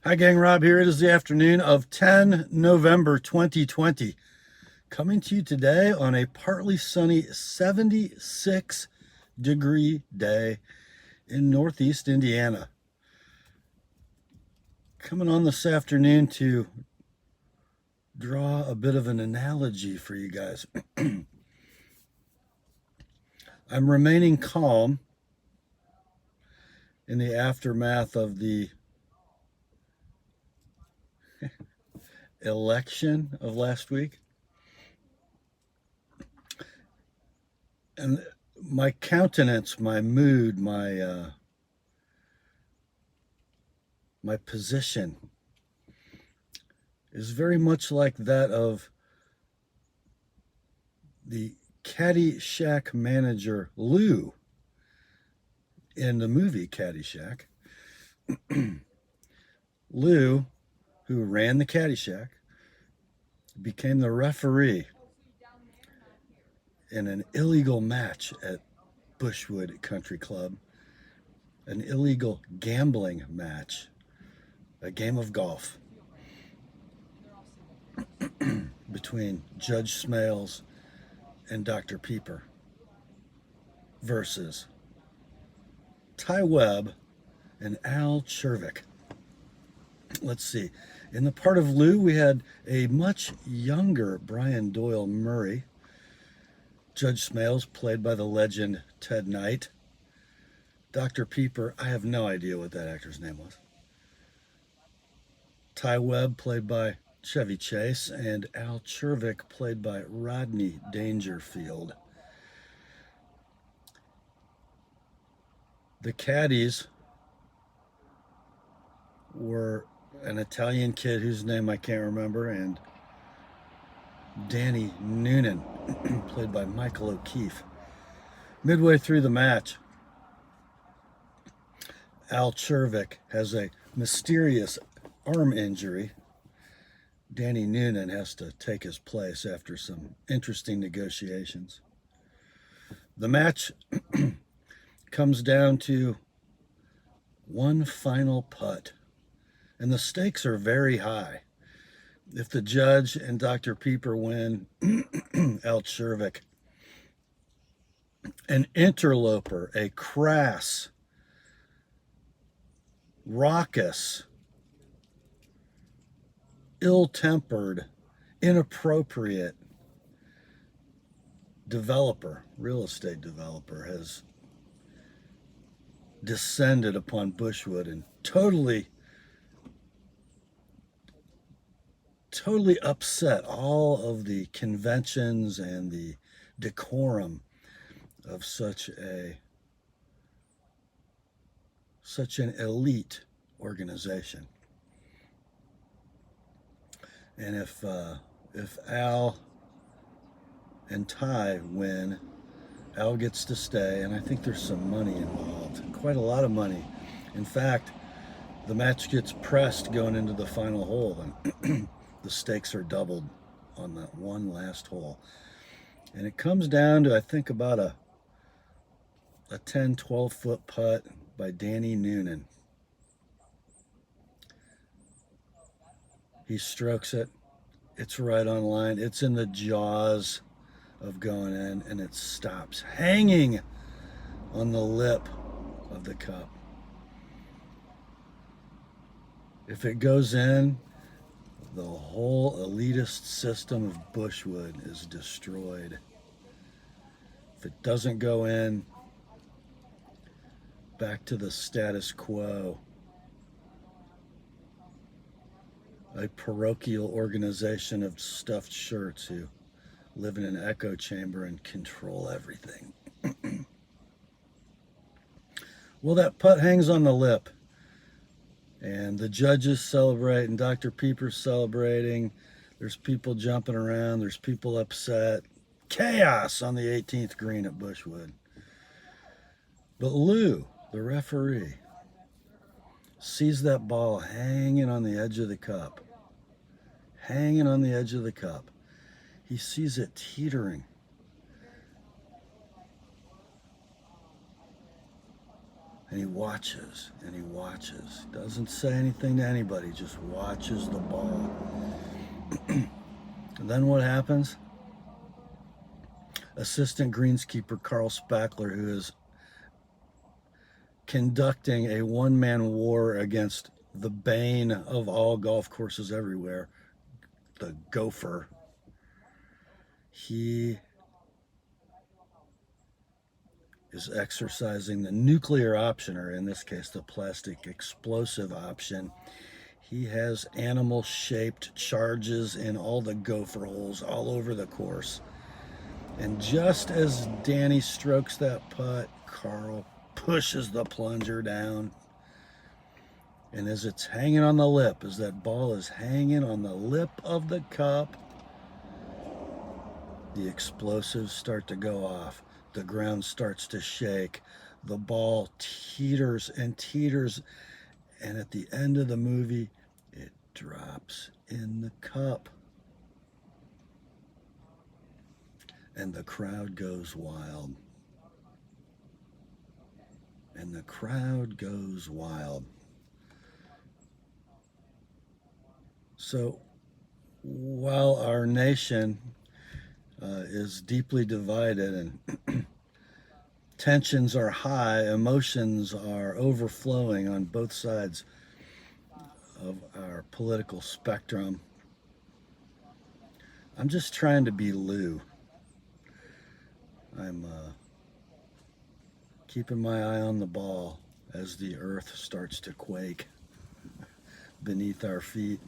Hi, gang. Rob here. It is the afternoon of 10 November 2020. Coming to you today on a partly sunny 76-degree day in Northeast Indiana. Coming on this afternoon to draw a bit of an analogy for you guys. I'm remaining calm in the aftermath of the election of last week. And my countenance, my mood, my position is very much like that of the Caddyshack manager Lou in the movie Caddyshack. Lou, who ran the Caddyshack, became the referee in an illegal match at Bushwood Country Club, an illegal gambling match, a game of golf between Judge Smales and Dr. Pieper versus Ty Webb and Al Chervik. Let's see. In the part of Lou, we had a much younger Brian Doyle Murray. Judge Smales, played by the legend Ted Knight. Dr. Pieper, I have no idea what that actor's name was. Ty Webb, played by Chevy Chase, and Al Chervik, played by Rodney Dangerfield. The caddies were an Italian kid whose name I can't remember, and Danny Noonan, played by Michael O'Keefe. Midway through the match, Al Chervik has a mysterious arm injury. Danny Noonan has to take his place after some interesting negotiations. The match comes down to one final putt, and the stakes are very high. If the judge and Dr. Pieper win, Al Chervik, an interloper, a crass, raucous, ill-tempered, inappropriate developer, real estate developer, has descended upon Bushwood and totally upset all of the conventions and the decorum of such an elite organization. And if Al and Ty win, Al gets to stay, and I think there's some money involved, quite a lot of money. In fact, the match gets pressed going into the final hole, and the stakes are doubled on that one last hole. And it comes down to, I think, about a 10, 12-foot putt by Danny Noonan. He strokes it. It's right on line. It's in the jaws of going in, and it stops, hanging on the lip of the cup. If it goes in, the whole elitist system of Bushwood is destroyed. If it doesn't go in, back to the status quo. A parochial organization of stuffed shirts who live in an echo chamber and control everything. Well, that putt hangs on the lip. And the judges celebrate, and Dr. Pieper's celebrating. There's people jumping around. There's people upset. Chaos on the 18th green at Bushwood. But Lou, the referee, sees that ball hanging on the edge of the cup. Hanging on the edge of the cup. He sees it teetering. And he watches and he watches. Doesn't say anything to anybody, just watches the ball. And then what happens? Assistant greenskeeper Carl Spackler, who is conducting a one-man war against the bane of all golf courses everywhere, the gopher. He is exercising the nuclear option, or in this case, the plastic explosive option. He has animal-shaped charges in all the gopher holes all over the course. And just as Danny strokes that putt, Carl pushes the plunger down. And as it's hanging on the lip, as that ball is hanging on the lip of the cup, the explosives start to go off. The ground starts to shake. The ball teeters and teeters. And at the end of the movie, it drops in the cup. And the crowd goes wild. And the crowd goes wild. So while our nation is deeply divided and tensions are high, emotions are overflowing on both sides of our political spectrum, I'm just trying to be Lou. I'm keeping my eye on the ball as the earth starts to quake beneath our feet.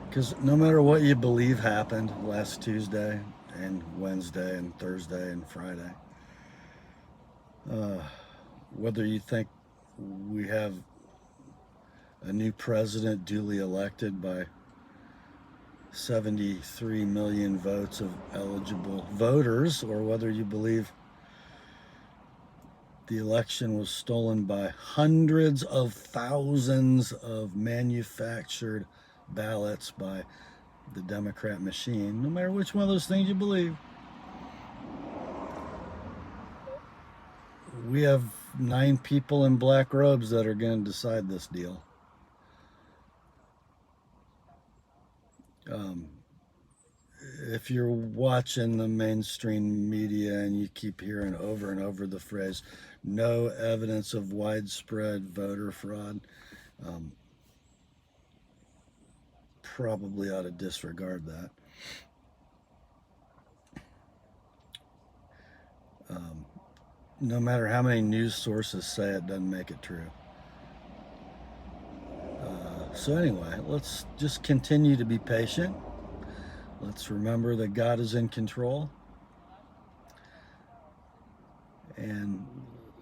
Because no matter what you believe happened last Tuesday and Wednesday and Thursday and Friday, whether you think we have a new president duly elected by 73 million votes of eligible voters, or whether you believe the election was stolen by hundreds of thousands of manufactured ballots by the Democrat machine, no matter which one of those things you believe, we have 9 people in black robes that are going to decide this deal. If you're watching the mainstream media and you keep hearing over and over the phrase, no evidence of widespread voter fraud, probably ought to disregard that. No matter how many news sources say it, doesn't make it true. So anyway, let's just continue to be patient. Let's remember that God is in control. And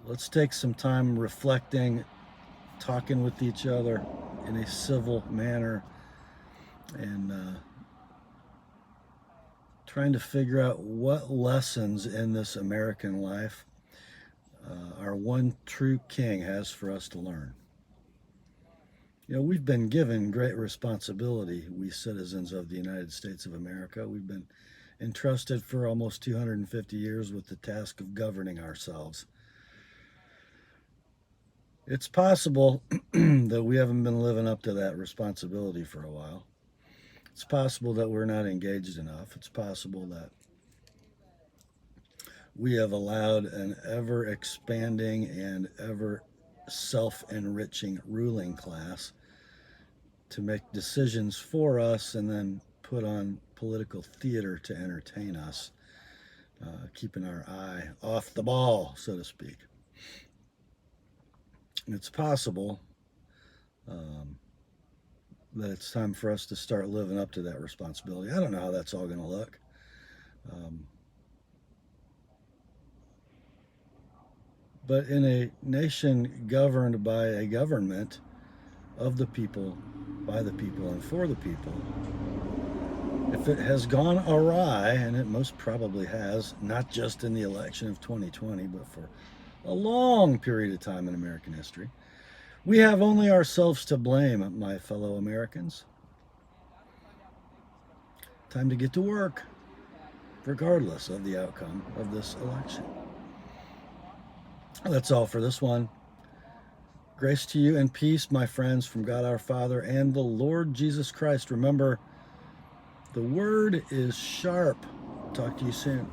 let's take some time reflecting, talking with each other in a civil manner, and trying to figure out what lessons in this American life our one true King has for us to learn. You know, we've been given great responsibility, we citizens of the United States of America. We've been entrusted for almost 250 years with the task of governing ourselves. It's possible that we haven't been living up to that responsibility for a while. It's possible that we're not engaged enough. It's possible that we have allowed an ever-expanding and ever self-enriching ruling class to make decisions for us and then put on political theater to entertain us, keeping our eye off the ball, so to speak. And it's possible that it's time for us to start living up to that responsibility. I don't know how that's all going to look. But in a nation governed by a government of the people, by the people, and for the people, if it has gone awry, and it most probably has, not just in the election of 2020, but for a long period of time in American history, we have only ourselves to blame, my fellow Americans. Time to get to work. regardless of the outcome of this election. That's all for this one. Grace to you and peace, my friends, from God our Father and the Lord Jesus Christ. Remember, the word is sharp. Talk to you soon.